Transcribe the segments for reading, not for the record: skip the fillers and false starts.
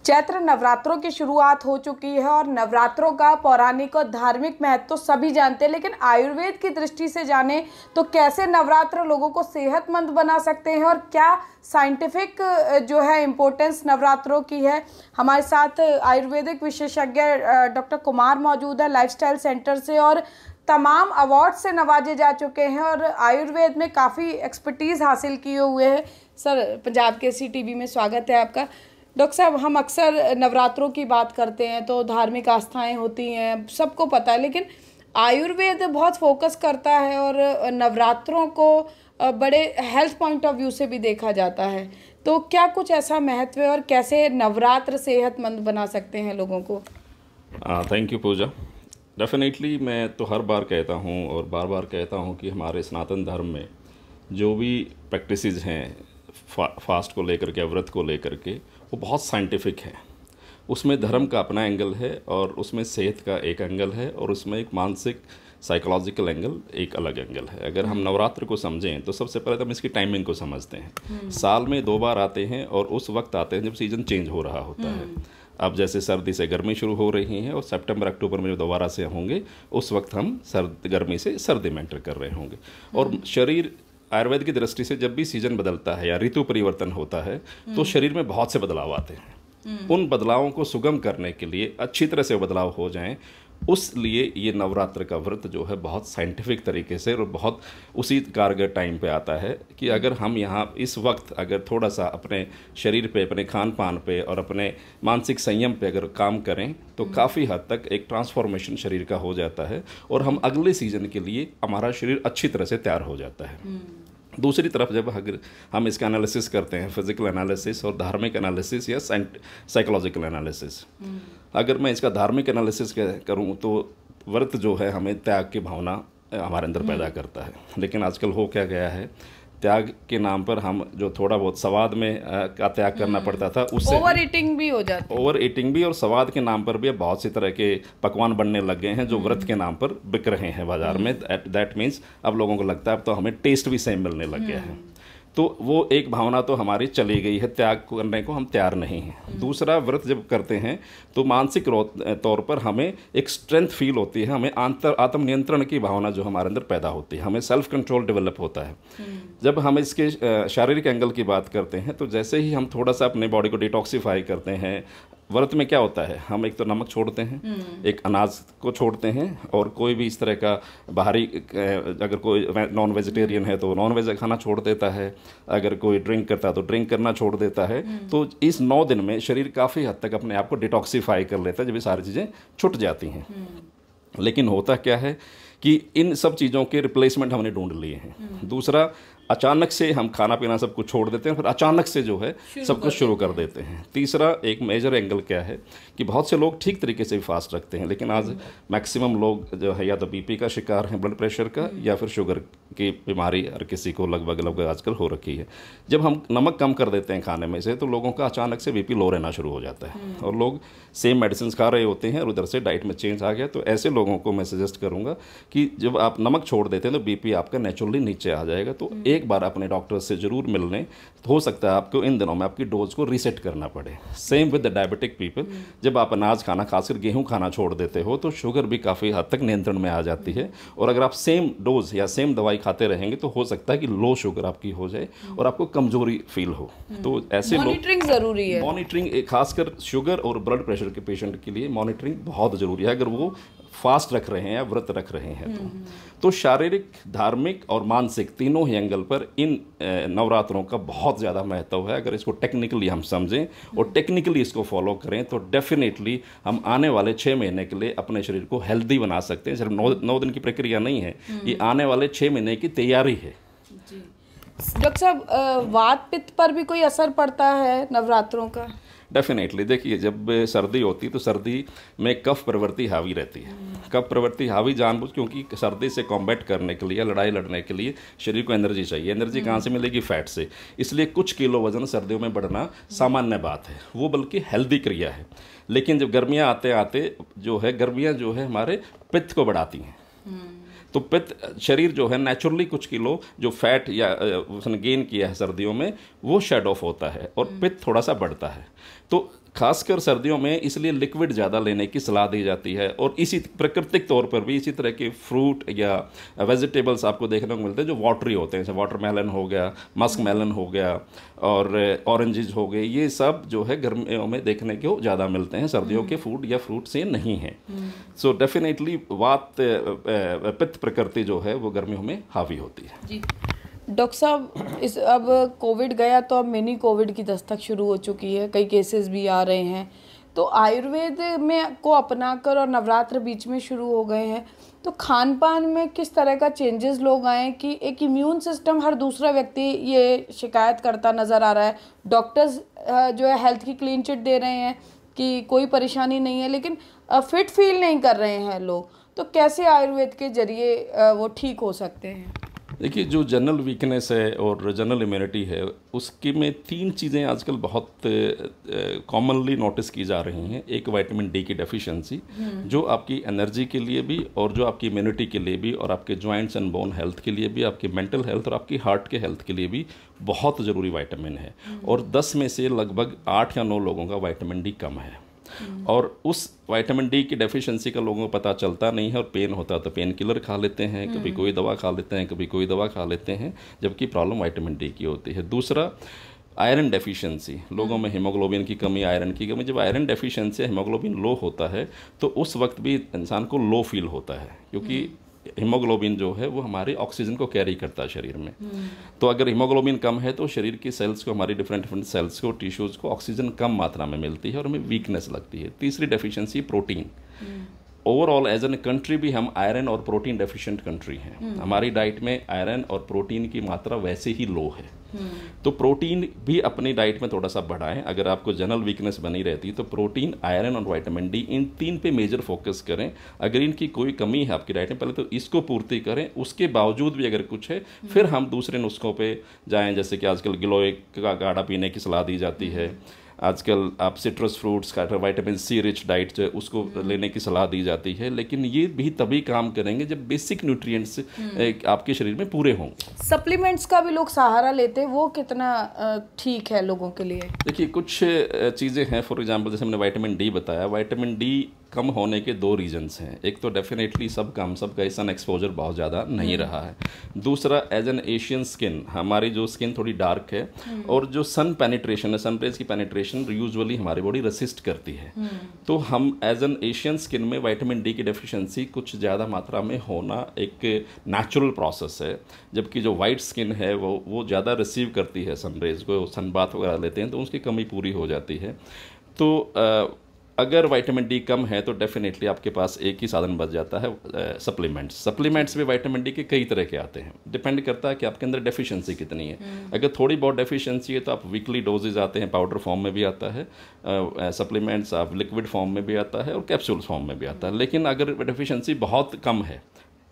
चैत्र नवरात्रों की शुरुआत हो चुकी है और नवरात्रों का पौराणिक और धार्मिक महत्व तो सभी जानते हैं, लेकिन आयुर्वेद की दृष्टि से जाने तो कैसे नवरात्र लोगों को सेहतमंद बना सकते हैं और क्या साइंटिफिक जो है इम्पोर्टेंस नवरात्रों की है। हमारे साथ आयुर्वेदिक विशेषज्ञ डॉक्टर कुमार मौजूद है लाइफस्टाइल सेंटर से, और तमाम अवार्ड से नवाजे जा चुके हैं और आयुर्वेद में काफ़ी एक्सपर्टीज़ हासिल किए हुए हैं। सर, पंजाब केसरी टीवी में स्वागत है आपका। डॉक्टर साहब, हम अक्सर नवरात्रों की बात करते हैं तो धार्मिक आस्थाएं होती हैं, सबको पता है, लेकिन आयुर्वेद बहुत फोकस करता है और नवरात्रों को बड़े हेल्थ पॉइंट ऑफ व्यू से भी देखा जाता है। तो क्या कुछ ऐसा महत्व है और कैसे नवरात्र सेहतमंद बना सकते हैं लोगों को? Thank you Puja. डेफिनेटली मैं तो हर बार कहता हूँ और बार बार कहता हूँ कि हमारे सनातन धर्म में जो भी प्रैक्टिसेस हैं फास्ट को लेकर के, व्रत को लेकर के, वो बहुत साइंटिफिक है। उसमें धर्म का अपना एंगल है और उसमें सेहत का एक एंगल है और उसमें एक मानसिक साइकोलॉजिकल एंगल एक अलग एंगल है। अगर हम नवरात्र को समझें तो सबसे पहले तो हम इसकी टाइमिंग को समझते हैं। साल में 2 बार आते हैं और उस वक्त आते हैं जब सीज़न चेंज हो रहा होता है। अब जैसे सर्दी से गर्मी शुरू हो रही है और सितंबर अक्टूबर में जो दोबारा से होंगे उस वक्त हम गर्मी से सर्दी में एंटर कर रहे होंगे। और शरीर आयुर्वेद की दृष्टि से जब भी सीजन बदलता है या ऋतु परिवर्तन होता है तो शरीर में बहुत से बदलाव आते हैं। उन बदलावों को सुगम करने के लिए, अच्छी तरह से बदलाव हो जाएं, उस लिए ये नवरात्र का व्रत जो है बहुत साइंटिफिक तरीके से और बहुत उसी कारगर टाइम पे आता है कि अगर हम यहाँ इस वक्त अगर थोड़ा सा अपने शरीर पे, अपने खान पान पे और अपने मानसिक संयम पे अगर काम करें तो काफ़ी हद तक एक ट्रांसफॉर्मेशन शरीर का हो जाता है और हम अगले सीजन के लिए हमारा शरीर अच्छी तरह से तैयार हो जाता है। दूसरी तरफ जब अगर हम इसका एनालिसिस करते हैं, फिजिकल एनालिसिस और धार्मिक एनालिसिस या साइकोलॉजिकल एनालिसिस, अगर मैं इसका धार्मिक एनालिसिस करूं तो व्रत जो है हमें त्याग की भावना हमारे अंदर पैदा करता है। लेकिन आजकल हो क्या गया है, त्याग के नाम पर हम जो थोड़ा बहुत स्वाद में का त्याग करना पड़ता था, उससे ओवर ईटिंग भी हो जाती है। ओवर ईटिंग भी और स्वाद के नाम पर भी बहुत सी तरह के पकवान बनने लग गए हैं जो व्रत के नाम पर बिक रहे हैं बाजार में। दैट मीन्स अब लोगों को लगता है अब तो हमें टेस्ट भी सेम मिलने लग गया है। तो वो एक भावना तो हमारी चली गई है, त्याग करने को हम तैयार नहीं हैं। दूसरा, व्रत जब करते हैं तो मानसिक तौर पर हमें एक स्ट्रेंथ फील होती है, हमें आत्म नियंत्रण की भावना जो हमारे अंदर पैदा होती है, हमें सेल्फ कंट्रोल डेवलप होता है। जब हम इसके शारीरिक एंगल की बात करते हैं तो जैसे ही हम थोड़ा सा अपने बॉडी को डिटॉक्सिफाई करते हैं, व्रत में क्या होता है, हम एक तो नमक छोड़ते हैं, एक अनाज को छोड़ते हैं और कोई भी इस तरह का बाहरी, अगर कोई नॉन वेजिटेरियन है तो नॉन वेज खाना छोड़ देता है, अगर कोई ड्रिंक करता है तो ड्रिंक करना छोड़ देता है। तो इस 9 दिन में शरीर काफ़ी हद तक अपने आप को डिटॉक्सिफाई कर लेता है जब ये सारी चीज़ें छूट जाती हैं। लेकिन होता क्या है कि इन सब चीज़ों के रिप्लेसमेंट हमने ढूंढ लिए हैं। दूसरा, अचानक से हम खाना पीना सब कुछ छोड़ देते हैं, फिर अचानक से जो है सब कुछ शुरू कर देते हैं। तीसरा, एक मेजर एंगल क्या है कि बहुत से लोग ठीक तरीके से भी फास्ट रखते हैं, लेकिन आज मैक्सिमम लोग जो है या तो बीपी का शिकार हैं, ब्लड प्रेशर का, या फिर शुगर की बीमारी हर किसी को लगभग आजकल हो रखी है। जब हम नमक कम कर देते हैं खाने में से तो लोगों का अचानक से बीपी लो रहना शुरू हो जाता है और लोग सेम मेडिसिन खा रहे होते हैं और उधर से डाइट में चेंज आ गया। तो ऐसे लोगों को मैं सजेस्ट करूँगा कि जब आप नमक छोड़ देते हैं तो बीपी आपका नेचुरली नीचे आ जाएगा। तो एक बार अपने डॉक्टर से ज़रूर मिलने, हो सकता है आपको इन दिनों में आपकी डोज को रीसेट करना पड़े। Same with the diabetic people, जब आप अनाज खाना, खासकर गेहूं खाना छोड़ देते हो तो शुगर भी काफ़ी हद तक नियंत्रण में आ जाती है। और अगर आप सेम डोज या सेम दवाई खाते रहेंगे तो हो सकता है कि लो शुगर आपकी हो जाए और आपको कमजोरी फील हो। तो ऐसे मॉनिटरिंग ज़रूरी है। मॉनिटरिंग, खासकर शुगर और ब्लड प्रेशर के पेशेंट के लिए मॉनिटरिंग बहुत ज़रूरी है, अगर वो फास्ट रख रहे हैं या व्रत रख रहे हैं तो शारीरिक, धार्मिक और मानसिक तीनों ही एंगल पर इन नवरात्रों का बहुत ज़्यादा महत्व है। अगर इसको टेक्निकली हम समझें और टेक्निकली इसको फॉलो करें तो डेफिनेटली हम आने वाले 6 महीने के लिए अपने शरीर को हेल्दी बना सकते हैं। सिर्फ 9 दिन की प्रक्रिया नहीं है, ये आने वाले 6 महीने की तैयारी है। डॉक्टर साहब, वात पित्त पर भी कोई असर पड़ता है नवरात्रों का? डेफिनेटली, देखिए जब सर्दी होती है तो सर्दी में कफ प्रवृत्ति हावी रहती है। कफ प्रवृत्ति हावी जानबूझ, क्योंकि सर्दी से कॉम्बैट करने के लिए, लड़ाई लड़ने के लिए शरीर को एनर्जी चाहिए। एनर्जी कहाँ से मिलेगी? फैट से। इसलिए कुछ किलो वजन सर्दियों में बढ़ना सामान्य बात है, वो बल्कि हेल्दी क्रिया है। लेकिन जब गर्मियाँ आते आते जो है, गर्मियाँ जो है हमारे पित्त को बढ़ाती हैं। तो पित्त, शरीर जो है नेचुरली कुछ किलो जो फैट या उसने गेन किया है सर्दियों में वो शेड ऑफ होता है और पित्त थोड़ा सा बढ़ता है। तो खासकर सर्दियों में इसलिए लिक्विड ज़्यादा लेने की सलाह दी जाती है। और इसी प्राकृतिक तौर पर भी इसी तरह के फ्रूट या वेजिटेबल्स आपको देखने को मिलते हैं जो वाटरी होते हैं, जैसे वाटरमेलन हो गया, मस्क मेलन हो गया और ऑरेंजेस हो गए, ये सब जो है गर्मियों में देखने को ज़्यादा मिलते हैं, सर्दियों के फूड या फ्रूट से नहीं है। सो डेफिनेटली वात पित्त प्रकृति जो है वो गर्मियों में हावी होती है। जी डॉक्टर साहब, इस अब कोविड गया तो अब मिनी कोविड की दस्तक शुरू हो चुकी है, कई केसेस भी आ रहे हैं, तो आयुर्वेद में को अपनाकर और नवरात्र बीच में शुरू हो गए हैं, तो खान पान में किस तरह का चेंजेस लोग आए कि एक इम्यून सिस्टम हर दूसरा व्यक्ति ये शिकायत करता नज़र आ रहा है, डॉक्टर्स जो है हेल्थ की क्लीन चिट दे रहे हैं कि कोई परेशानी नहीं है, लेकिन फिट फील नहीं कर रहे हैं लोग, तो कैसे आयुर्वेद के जरिए वो ठीक हो सकते हैं? देखिए, जो जनरल वीकनेस है और जनरल इम्यूनिटी है, उसके में 3 चीज़ें आजकल बहुत कॉमनली नोटिस की जा रही हैं। एक विटामिन डी की डेफिशिएंसी, जो आपकी एनर्जी के लिए भी और जो आपकी इम्यूनिटी के लिए भी और आपके जॉइंट्स एंड बोन हेल्थ के लिए भी, आपकी मेंटल हेल्थ और आपकी हार्ट के हेल्थ के लिए भी बहुत ज़रूरी विटामिन है। और 10 में से लगभग 8 या 9 लोगों का विटामिन डी कम है। और उस विटामिन डी की डेफिशिएंसी का लोगों को पता चलता नहीं है, और पेन होता है तो पेन किलर खा लेते हैं, कभी कोई दवा खा लेते हैं, कभी कोई दवा खा लेते हैं, जबकि प्रॉब्लम विटामिन डी की होती है। दूसरा, आयरन डेफिशिएंसी, लोगों में हीमोग्लोबिन की कमी, आयरन की कमी। जब आयरन डेफिशिएंसी, हीमोग्लोबिन लो होता है तो उस वक्त भी इंसान को लो फील होता है, क्योंकि हीमोग्लोबिन जो है वो हमारे ऑक्सीजन को कैरी करता है शरीर में। तो अगर हीमोग्लोबिन कम है तो शरीर की सेल्स को, हमारी डिफरेंट सेल्स को, टिश्यूज़ को ऑक्सीजन कम मात्रा में मिलती है और हमें वीकनेस लगती है। तीसरी deficiency protein. Overall as an country भी हम आयरन और प्रोटीन डेफिशिएंट कंट्री हैं। हमारी डाइट में आयरन और प्रोटीन की मात्रा वैसे ही लो है। तो प्रोटीन भी अपनी डाइट में थोड़ा सा बढ़ाएं। अगर आपको जनरल वीकनेस बनी रहती है तो प्रोटीन, आयरन और विटामिन डी, इन 3 पे मेजर फोकस करें। अगर इनकी कोई कमी है आपकी डाइट में, पहले तो इसको पूर्ति करें, उसके बावजूद भी अगर कुछ है फिर हम दूसरे नुस्खों पे जाएं। जैसे कि आजकल गिलोय का काढ़ा पीने की सलाह दी जाती है, आजकल आप सिट्रस फ्रूट्स का विटामिन सी रिच डाइट जो है उसको लेने की सलाह दी जाती है, लेकिन ये भी तभी काम करेंगे जब बेसिक न्यूट्रिएंट्स आपके शरीर में पूरे होंगे। सप्लीमेंट्स का भी लोग सहारा लेते हैं, वो कितना ठीक है लोगों के लिए? देखिए, कुछ चीज़ें हैं, फॉर एग्जांपल जैसे हमने विटामिन डी बताया, विटामिन डी कम होने के 2 रीजंस हैं। एक तो डेफिनेटली सबका सन एक्सपोजर बहुत ज़्यादा नहीं रहा है। दूसरा, एज एन एशियन स्किन, हमारी जो स्किन थोड़ी डार्क है और जो सन पेनिट्रेशन है, सन रेज की पेनिट्रेशन यूजुअली हमारी बॉडी रेसिस्ट करती है। तो हम एज एन एशियन स्किन में विटामिन डी की डेफिशिएंसी कुछ ज़्यादा मात्रा में होना एक नेचुरल प्रोसेस है, जबकि जो वाइट स्किन है वो ज़्यादा रिसीव करती है सन रेज को, सन बाथ वगैरह लेते हैं तो उसकी कमी पूरी हो जाती है। तो अगर विटामिन डी कम है तो डेफिनेटली आपके पास एक ही साधन बच जाता है, सप्लीमेंट्स में विटामिन डी के कई तरह के आते हैं, डिपेंड करता है कि आपके अंदर डेफिशिएंसी कितनी है। अगर थोड़ी बहुत डेफिशिएंसी है तो आप वीकली डोजेज आते हैं, पाउडर फॉर्म में भी आता है सप्लीमेंट्स, आप लिक्विड फॉर्म में भी आता है और कैप्सूल फॉर्म में भी आता है। लेकिन अगर डेफिशिएंसी बहुत कम है,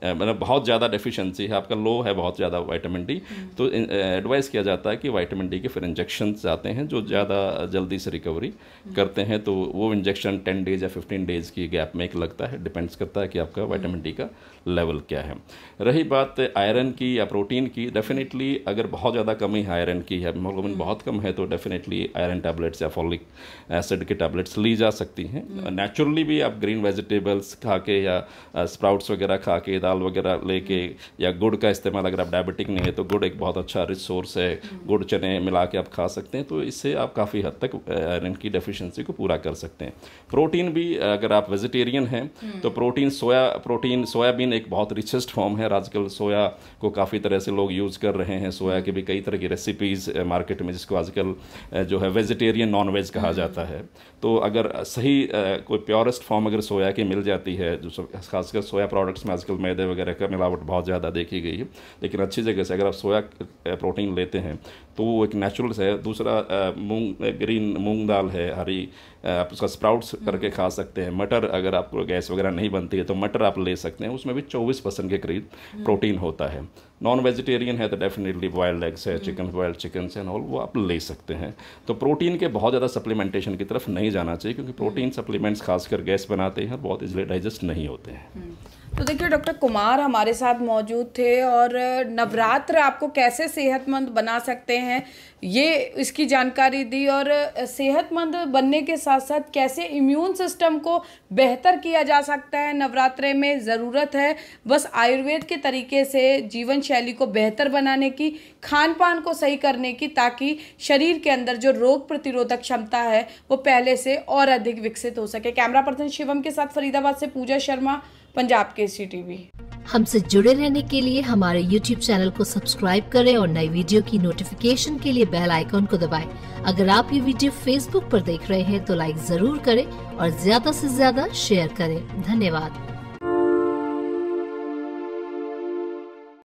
मतलब बहुत ज़्यादा डेफिशिएंसी है, आपका लो है बहुत ज़्यादा विटामिन डी, तो एडवाइस किया जाता है कि विटामिन डी के फिर इंजेक्शंस आते हैं जो ज़्यादा जल्दी से रिकवरी करते हैं। तो वो इंजेक्शन 10 डेज या 15 डेज़ की गैप में एक लगता है, डिपेंड्स करता है कि आपका विटामिन डी का लेवल क्या है। रही बात आयरन की या प्रोटीन की, डेफिनेटली अगर बहुत ज़्यादा कमी है आयरन की या हीमोग्लोबिन बहुत कम है तो डेफिनेटली आयरन टैबलेट्स या फॉलिक एसिड के टैबलेट्स ली जा सकती हैं। नेचुरली भी आप ग्रीन वेजिटेबल्स खा के या स्प्राउट्स वगैरह खा के, दाल वगैरह लेके, या गुड़ का इस्तेमाल, अगर आप डायबिटिक नहीं है तो गुड़ एक बहुत अच्छा रिच सोर्स है, गुड़ चने मिला के आप खा सकते हैं, तो इससे आप काफ़ी हद तक आयरन की डेफिशिएंसी को पूरा कर सकते हैं। प्रोटीन भी, अगर आप वेजिटेरियन हैं तो प्रोटीन, सोयाबीन एक बहुत रिचेस्ट फॉर्म है। आजकल सोया को काफ़ी तरह से लोग यूज़ कर रहे हैं, सोया की भी कई तरह की रेसिपीज़ मार्केट में, जिसको आजकल जो है वेजिटेरियन नॉन वेज कहा जाता है। तो अगर सही कोई प्योरेस्ट फॉर्म अगर सोया की मिल जाती है, जो खासकर सोया प्रोडक्ट्स में आजकल मैदे वगैरह का मिलावट बहुत ज़्यादा देखी गई है, लेकिन अच्छी जगह से अगर आप सोया प्रोटीन लेते हैं तो वो एक नेचुरल है। दूसरा, ग्रीन मूंग दाल है, हरी, आप उसका स्प्राउट्स करके खा सकते हैं। मटर, अगर आपको गैस वगैरह नहीं बनती है तो मटर आप ले सकते हैं, उसमें भी 24% के करीब प्रोटीन होता है। नॉन वेजिटेरियन है तो डेफिनेटली बॉयल्ड एग्स है, chicken, boiled chicken and all, वो आप ले सकते हैं। तो प्रोटीन के बहुत ज़्यादा सप्लीमेंटेशन की तरफ नहीं जाना चाहिए, क्योंकि प्रोटीन सप्लीमेंट्स खासकर गैस बनाते हैं, बहुत इजीली डाइजेस्ट नहीं होते हैं। तो देखिए डॉक्टर कुमार हमारे साथ मौजूद थे और नवरात्र आपको कैसे सेहतमंद बना सकते हैं ये इसकी जानकारी दी, और सेहतमंद बनने के साथ साथ कैसे इम्यून सिस्टम को बेहतर किया जा सकता है। नवरात्रे में ज़रूरत है बस आयुर्वेद के तरीके से जीवन शैली को बेहतर बनाने की, खान पान को सही करने की, ताकि शरीर के अंदर जो रोग प्रतिरोधक क्षमता है वो पहले से और अधिक विकसित हो सके। कैमरा पर्सन शिवम के साथ फरीदाबाद से पूजा शर्मा, पंजाब केसरी टीवी। हमसे जुड़े रहने के लिए हमारे YouTube चैनल को सब्सक्राइब करें और नई वीडियो की नोटिफिकेशन के लिए बेल आइकॉन को दबाएं। अगर आप ये वीडियो Facebook पर देख रहे हैं तो लाइक जरूर करें और ज्यादा से ज्यादा शेयर करें। धन्यवाद।